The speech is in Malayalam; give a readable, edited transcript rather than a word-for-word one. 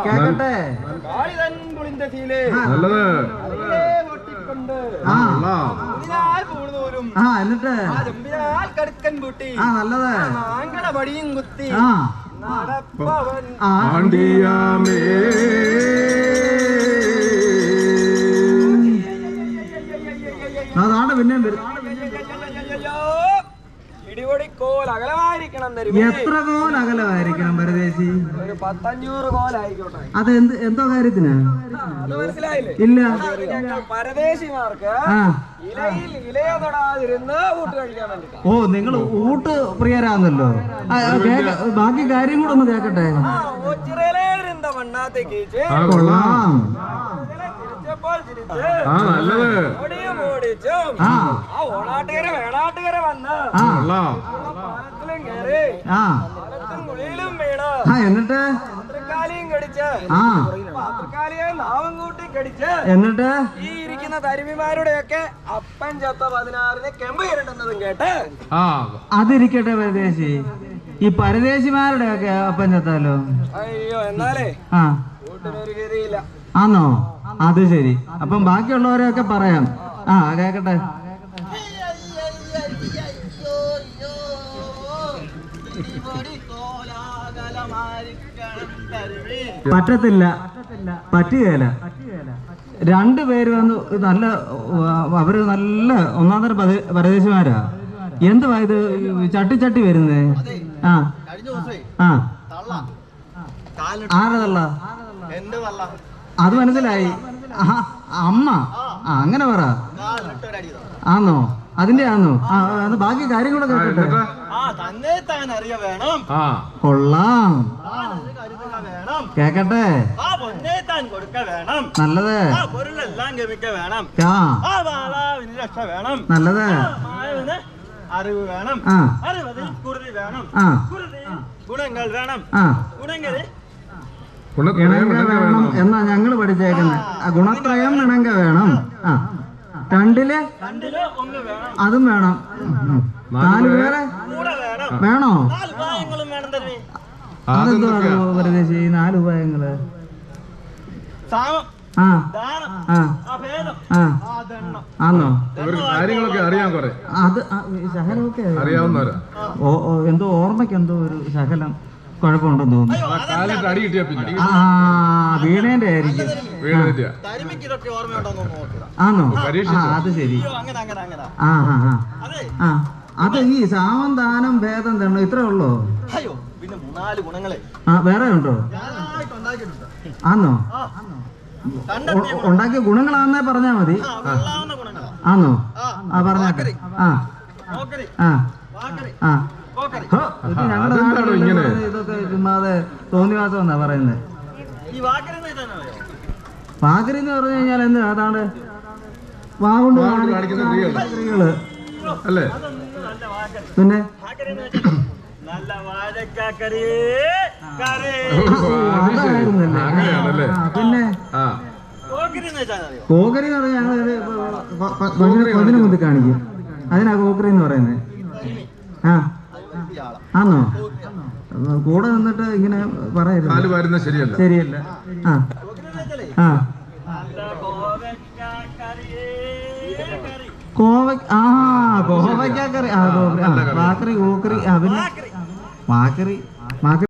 കേക്കട്ടെ. എന്നിട്ട് കടുക്കൻ പൂട്ടി നല്ലത് പടിയും കുത്തി ആണ്ടിയാമേ അതാണ് പിന്നെ ഇടിപൊടിക്കോൽ അകലമായിരിക്കണം. എത്ര കോൽ അകലമായിരിക്കണം പരദേശി? ഒരു 500 കോലായിക്കോട്ടെ. അത് എന്തോ കാര്യത്തിന്? അത് മനസ്സിലായില്ലേ? ഇല്ല. ഞങ്ങൾ പരദേശിമാർക്ക് ഇലയിൽ ഇലയ തൊടാതിരുന്ന് ഊട്ട് കഴിക്കാൻ വേണ്ടി. ഓ, നിങ്ങൾ ഊട്ട് പ്രിയരാന്നല്ലോ. ബാക്കി കാര്യം കൂടെ ഒന്ന് കേക്കട്ടെ. കൊള്ളാം. ഓണാട്ടുകര വേണാട്ടുകര വന്ന് എന്നിട്ട് കടിച്ച് നാവും കൂട്ടി കടിച്ച് എന്നിട്ട് ഈ ഇരിക്കുന്ന തരുമിമാരുടെയൊക്കെ അപ്പൻ ചത്ത 16-ന് കെമ്പ് ഇരട്ടുന്നതും കേട്ട് അതിരിക്കട്ടെ പരദേശി. ഈ പരദേശിമാരുടെ ഒക്കെ അപ്പൻ ചത്താലോ? അയ്യോ, എന്നാലേ കൂട്ടിനൊരു ഗതിയില്ല. ആന്നോ? അത് ശരി. അപ്പം ബാക്കിയുള്ളവരെയൊക്കെ പറയാം. കേക്കട്ടെ. പറ്റത്തില്ല, പറ്റുകയില്ല. രണ്ടുപേര് വന്ന് നല്ല, അവര് നല്ല ഒന്നാന്തര പരദേശിമാരാ. എന്തുവാ ഇത് ചട്ടി വരുന്നേ? ആരാ തള്ള? അത് മനസ്സിലായി. അമ്മ അങ്ങനെ പറ. ആന്നോ? അതിന്റെ ആന്നോ? ബാക്കി കാര്യങ്ങളൊക്കെ കേട്ടെ. കൊള്ളാം. കേക്കട്ടെ. നല്ലത്. നല്ലത്. അറിവ് വേണം. കുറുതി വേണം. ഗുണങ്ങൾ വേണം. ഇണങ്ക വേണം എന്നാ ഞങ്ങള് പഠിച്ചേക്കുന്നത്. ഗുണത്രയം ഇണങ്ക വേണം. രണ്ടില് അതും വേണം. 4 പേരെ വേണോ? അതെന്തോ പരദേശി 4 ഉപായങ്ങള്? ആന്നോ? കാര്യങ്ങളൊക്കെ അറിയാൻ കുറെ. അത് ശകലമൊക്കെ അറിയാവുന്നവരാ. എന്തോ ഓർമ്മയ്ക്ക് എന്തോ ഒരു ശകലം കുഴപ്പമുണ്ടെന്ന് തോന്നുന്നു. വീണേന്റെ ആയിരിക്കും. ആണോ? അത് ശരി. അത് ഈ സാമം ദാനം ഭേദം തരണോ? ഇത്രേ ഉള്ളോ? വേറെ ഉണ്ടോ? ആന്നോ? ഉണ്ടാക്കിയ ഗുണങ്ങളാന്നേ പറഞ്ഞാ മതി. ആന്നോ? പറഞ്ഞാട്ടെ. ഞങ്ങളുടെ നാട്ടിൽ ഇതൊക്കെ ചുമ്മാതെ തോന്നിവാസം എന്നാ പറയുന്നത്. പാകരി എന്ന് പറഞ്ഞു കഴിഞ്ഞാൽ എന്ത്? അതാണ് വാഗുണ്ട് സ്ത്രീകള് അല്ലേ? പിന്നെ പിന്നെ കോക്കരി എന്ന് പറഞ്ഞാൽ ഞങ്ങൾ മുന്നിൽ കാണിക്കും. അതിനാ കോക്കറി എന്ന് പറയുന്നത്. ആന്നോ? കൂടെ നിന്നിട്ട് ഇങ്ങനെ പറയരുത്. ശരിയല്ല. കോവയ്ക്കറി. വാക്കറി, കോക്കറി. പിന്നെ വാക്കറി